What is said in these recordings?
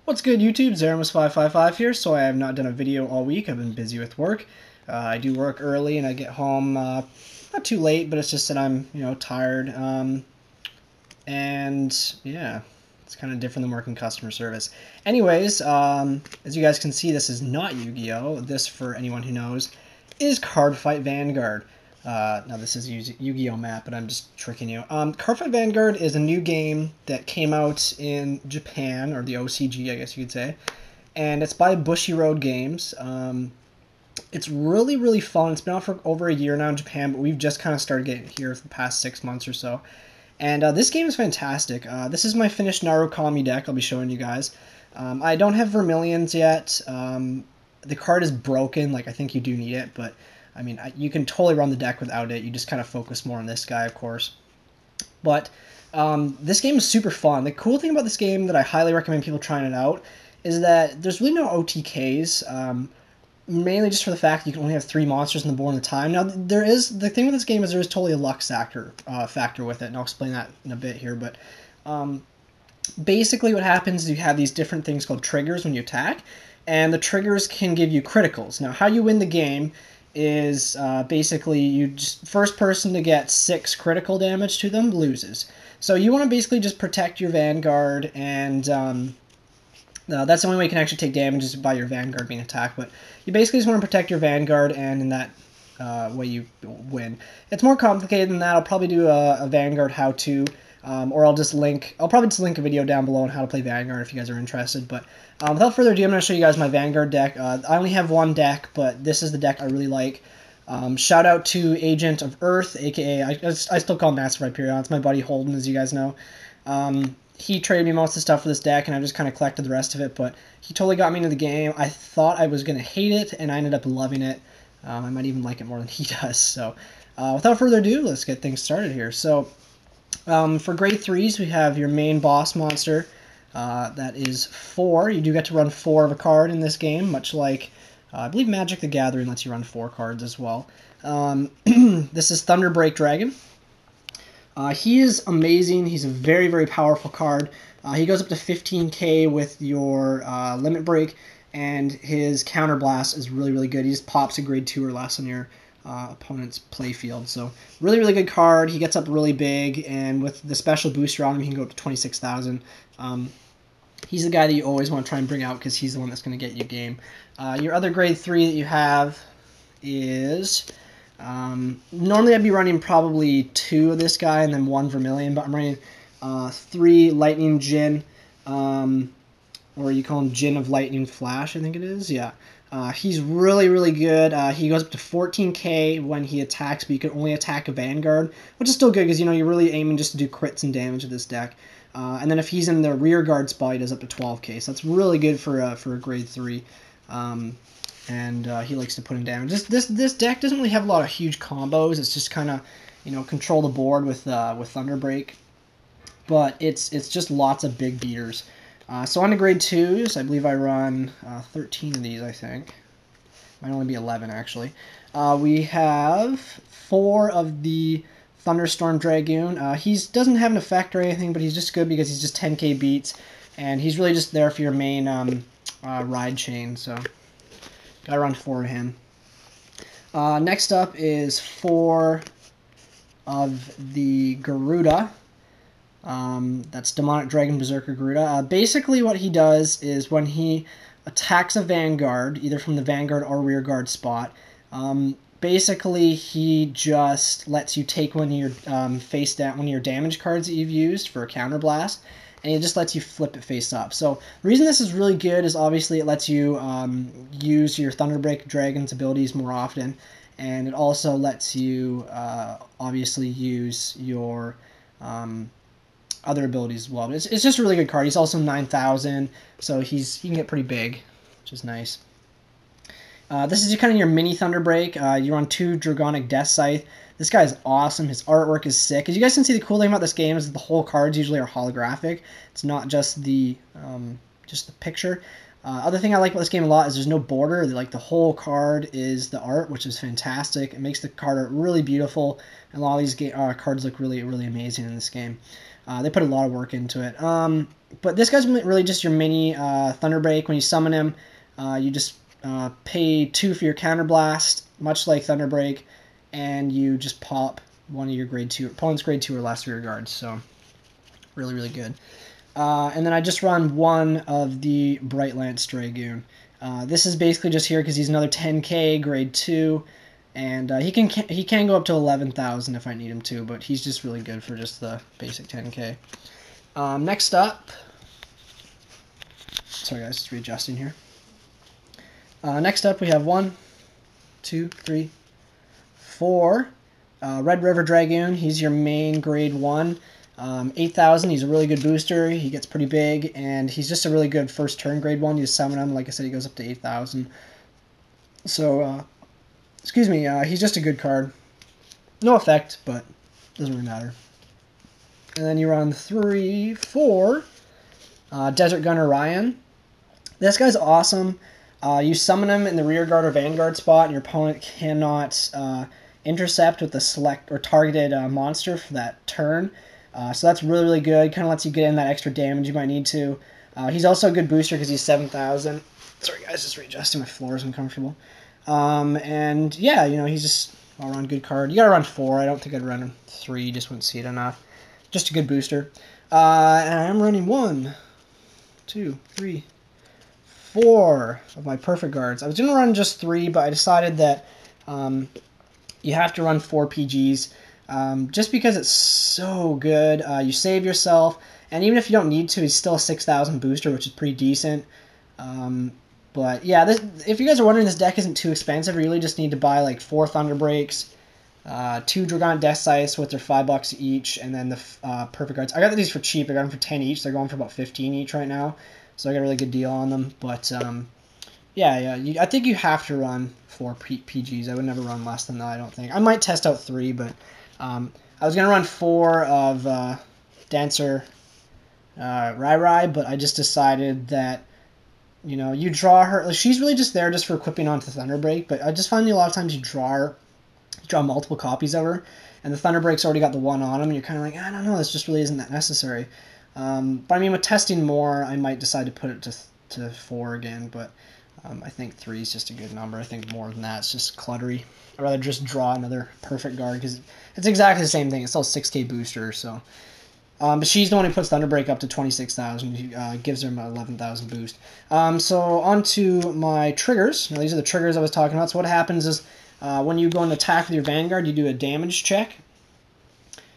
What's good, YouTube? Zeramus555 here. So I have not done a video all week. I've been busy with work. I do work early and I get home not too late, but it's just that I'm, tired. And yeah, it's kind of different than working customer service. Anyways, as you guys can see, this is not Yu-Gi-Oh! This, for anyone who knows, is Cardfight Vanguard. Now this is Yu-Gi-Oh! Map, but I'm just tricking you. Cardfight Vanguard is a new game that came out in Japan, or the OCG, I guess you could say. And it's by Bushiroad Games. It's really, really fun. It's been out for over a year now in Japan, but we've just kind of started getting it here for the past 6 months or so. And this game is fantastic. This is my finished Narukami deck I'll be showing you guys. I don't have Vermilions yet. The card is broken, like I think you do need it, but I mean, you can totally run the deck without it. You just kind of focus more on this guy, of course. But this game is super fun. The cool thing about this game that I highly recommend people trying it out is that there's really no OTKs. Mainly just for the fact that you can only have 3 monsters on the board at a time. Now, the thing with this game is there is totally a luck factor with it, and I'll explain that in a bit here. But basically what happens is you have these different things called triggers when you attack, and the triggers can give you criticals. Now, how you win the game is basically you just first person to get 6 critical damage to them loses. So you want to basically just protect your Vanguard, and that's the only way you can actually take damage is by your Vanguard being attacked. But you basically just want to protect your Vanguard, and in that way you win. It's more complicated than that. I'll probably do a Vanguard how-to, or I'll probably just link a video down below on how to play Vanguard if you guys are interested. But without further ado, I'm going to show you guys my Vanguard deck. I only have one deck, but this is the deck I really like. Shout out to Agent of Earth, aka I still call him Master Hyperion. It's my buddy Holden, as you guys know. He traded me most of the stuff for this deck, and I just kind of collected the rest of it, but he totally got me into the game. I thought I was going to hate it, and I ended up loving it. I might even like it more than he does. So without further ado, let's get things started here. So for grade 3s, we have your main boss monster. That is 4. You do get to run 4 of a card in this game, much like, I believe Magic the Gathering lets you run 4 cards as well. This is Thunderbreak Dragon. He is amazing. He's a very, very powerful card. He goes up to 15k with your Limit Break, and his Counter Blast is really, really good. He just pops a grade 2 or less on your opponent's playfield. So really, really good card. He gets up really big, and with the special booster on him, he can go up to 26,000. He's the guy that you always want to try and bring out because he's the one that's going to get you game. Your other grade 3 that you have is... normally I'd be running probably 2 of this guy and then 1 Vermilion, but I'm running 3 Lightning Djinn, or you call him Djinn of Lightning Flash, I think it is, yeah. He's really, really good. He goes up to 14k when he attacks, but you can only attack a Vanguard, which is still good because, you're really aiming just to do crits and damage with this deck. And then if he's in the rear guard spot, he does up to 12k, so that's really good for a grade 3. And he likes to put in damage. This deck doesn't really have a lot of huge combos. It's just kind of, control the board with Thunderbreak. But it's just lots of big beaters. So on to grade 2s, I believe I run 13 of these, I think. Might only be 11, actually. We have 4 of the Thunderstorm Dragoon. He doesn't have an effect or anything, but he's just good because he's just 10k beats. And he's really just there for your main ride chain, so... Gotta run 4 of him. Next up is 4 of the Garuda. That's Demonic Dragon Berserker Garuda. Basically what he does is when he attacks a Vanguard, either from the Vanguard or rear guard spot, basically he just lets you take one of your one of your damage cards that you've used for a counter blast, and it just lets you flip it face up. So the reason this is really good is obviously it lets you use your Thunderbreak Dragon's abilities more often, and it also lets you obviously use your other abilities as well. But it's just a really good card. He's also 9,000, so he can get pretty big, which is nice. This is kind of your mini Thunderbreak. You're on 2 Dragonic Deathscythe. This guy is awesome. His artwork is sick. As you guys can see, the cool thing about this game is that the whole cards usually are holographic. It's not just the picture. Other thing I like about this game a lot is there's no border. Like, the whole card is the art, which is fantastic. It makes the card art really beautiful, and a lot of these cards look really, really amazing in this game. They put a lot of work into it. But this guy's really just your mini Thunderbreak. When you summon him, you just pay 2 for your Counterblast, much like Thunderbreak, and you just pop one of your grade 2 opponent's grade 2 or less rear guards. So really, really good. And then I just run one of the Bright Lance Dragoon. This is basically just here because he's another 10k grade 2, and he can go up to 11,000 if I need him to, but he's just really good for just the basic 10k. Next up, sorry guys, just readjusting here. Next up we have 1, 2, 3, 4. Red River Dragoon. He's your main grade 1. 8,000. He's a really good booster. He gets pretty big, and he's just a really good first turn grade 1. You summon him, like I said, he goes up to 8,000. So, excuse me, he's just a good card. No effect, but doesn't really matter. And then you run 3, 4. Desert Gunner Raien. This guy's awesome. You summon him in the rear guard or vanguard spot, and your opponent cannot intercept with the select or targeted monster for that turn. So that's really, really good. Kind of lets you get in that extra damage you might need to. He's also a good booster because he's 7,000. Sorry guys, just readjusting, my floor is uncomfortable. And yeah, you know, he's just all around good card. You gotta run 4. I don't think I'd run 3. You just wouldn't see it enough. Just a good booster. And I'm running 1, 2, 3, 4 of my perfect guards. I was gonna run just 3, but I decided that you have to run 4 PGs. Just because it's so good. You save yourself, and even if you don't need to, he's still a 6,000 booster, which is pretty decent. But yeah, if you guys are wondering, this deck isn't too expensive. You really just need to buy like 4 Thunderbreaks, 2 Dragonic Deathscythes with their $5 each, and then the perfect guards. I got these for cheap. I got them for 10 each. They're going for about 15 each right now, so I got a really good deal on them. But yeah, I think you have to run 4 PGs. I would never run less than that, I don't think. I might test out 3, but I was going to run 4 of Dancer RaiRai, but I just decided that, you know, you draw her. She's really just there just for equipping onto Thunderbreak, but I just find a lot of times you draw multiple copies of her, and the Thunderbreak's already got the 1 on him, and you're kind of like, I don't know, this just really isn't that necessary. But I mean, with testing more, I might decide to put it to 4 again, but I think 3 is just a good number. I think more than that, it's just cluttery. I'd rather just draw another perfect guard, because it's exactly the same thing. It's still a 6k booster, so. But she's the one who puts Thunderbreak up to 26,000, gives her an 11,000 boost. So on to my triggers. Now, these are the triggers I was talking about. So what happens is when you go and attack with your Vanguard, you do a damage check,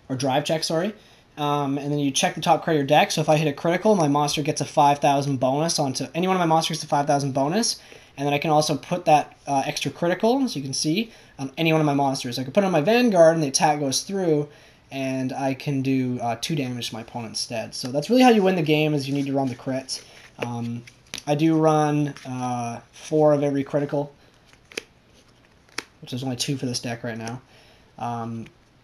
or drive check, sorry. And then you check the top card of your deck. So if I hit a critical, my monster gets a 5,000 bonus onto any one of my monsters, a 5,000 bonus. And then I can also put that extra critical, as you can see, on any one of my monsters. I can put it on my Vanguard, and the attack goes through, and I can do 2 damage to my opponent instead. So that's really how you win the game, is you need to run the crits. I do run 4 of every critical, which is only 2 for this deck right now.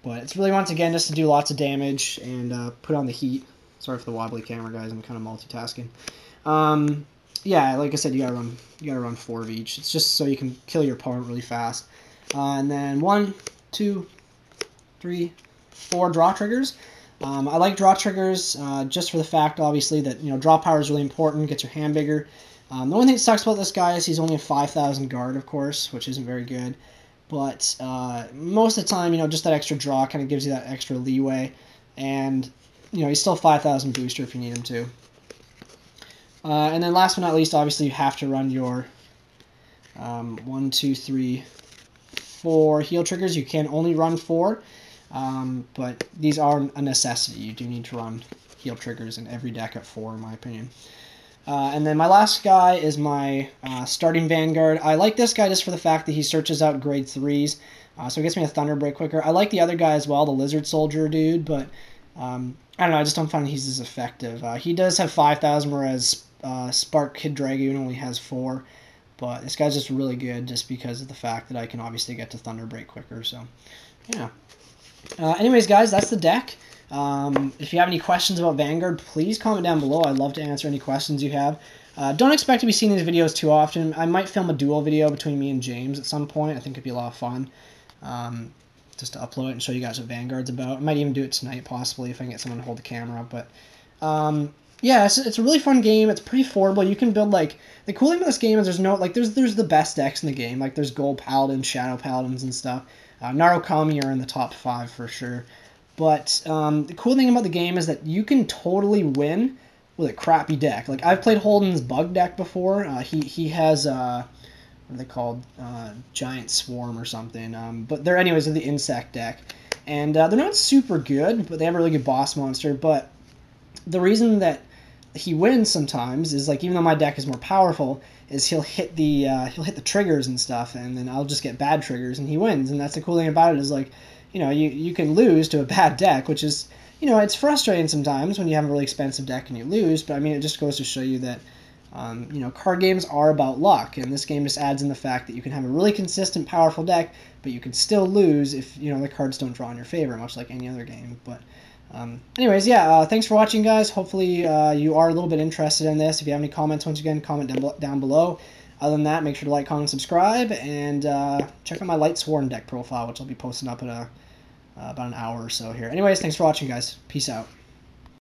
But it's really, once again, just to do lots of damage and put on the heat. Sorry for the wobbly camera, guys. I'm kind of multitasking. Yeah, like I said, you gotta run 4 of each. It's just so you can kill your opponent really fast. And then 1, 2, 3, 4 draw triggers. I like draw triggers just for the fact, obviously, that, you know, draw power is really important. Gets your hand bigger. The only thing that sucks about this guy is he's only a 5,000 guard, of course, which isn't very good. But most of the time, you know, just that extra draw kind of gives you that extra leeway. And, you know, he's still 5,000 booster if you need him to. And then last but not least, obviously, you have to run your 1, 2, 3, 4 heal triggers. You can only run 4, but these are a necessity. You do need to run heal triggers in every deck at 4, in my opinion. And then my last guy is my starting Vanguard. I like this guy just for the fact that he searches out grade 3s, so it gets me a Thunderbreak quicker. I like the other guy as well, the Lizard Soldier dude, but I don't know, I just don't find he's as effective. He does have 5,000, whereas Spark Kid Dragoon only has 4, but this guy's just really good just because of the fact that I can obviously get to Thunderbreak quicker, so yeah. Anyways, guys, that's the deck. If you have any questions about Vanguard, please comment down below. I'd love to answer any questions you have. Don't expect to be seeing these videos too often. I might film a duel video between me and James at some point. I think it'd be a lot of fun. just to upload it and show you guys what Vanguard's about. I might even do it tonight, possibly, if I can get someone to hold the camera. But yeah, it's a really fun game. It's pretty affordable. You can build, like, the cool thing about this game is there's no, like, there's the best decks in the game. Like, there's Gold Paladins, Shadow Paladins, and stuff. Narukami are in the top 5 for sure. But the cool thing about the game is that you can totally win with a crappy deck. Like, I've played Holden's Bug deck before. He has, what are they called? Giant Swarm or something. But they're, anyways, they're the Insect deck. And they're not super good, but they have a really good boss monster. But the reason that he wins sometimes is, like, even though my deck is more powerful, is he'll hit the triggers and stuff, and then I'll just get bad triggers, and he wins. And that's the cool thing about it is, like, you know, you can lose to a bad deck, which is, you know, it's frustrating sometimes when you have a really expensive deck and you lose, but I mean, it just goes to show you that, you know, card games are about luck, and this game just adds in the fact that you can have a really consistent, powerful deck, but you can still lose if, you know, the cards don't draw in your favor, much like any other game. But anyways, yeah, thanks for watching, guys. Hopefully you are a little bit interested in this. If you have any comments, once again, comment down below. Other than that, make sure to like, comment, subscribe, and check out my Light Sworn deck profile, which I'll be posting up in about an hour or so here. Anyways, thanks for watching, guys. Peace out.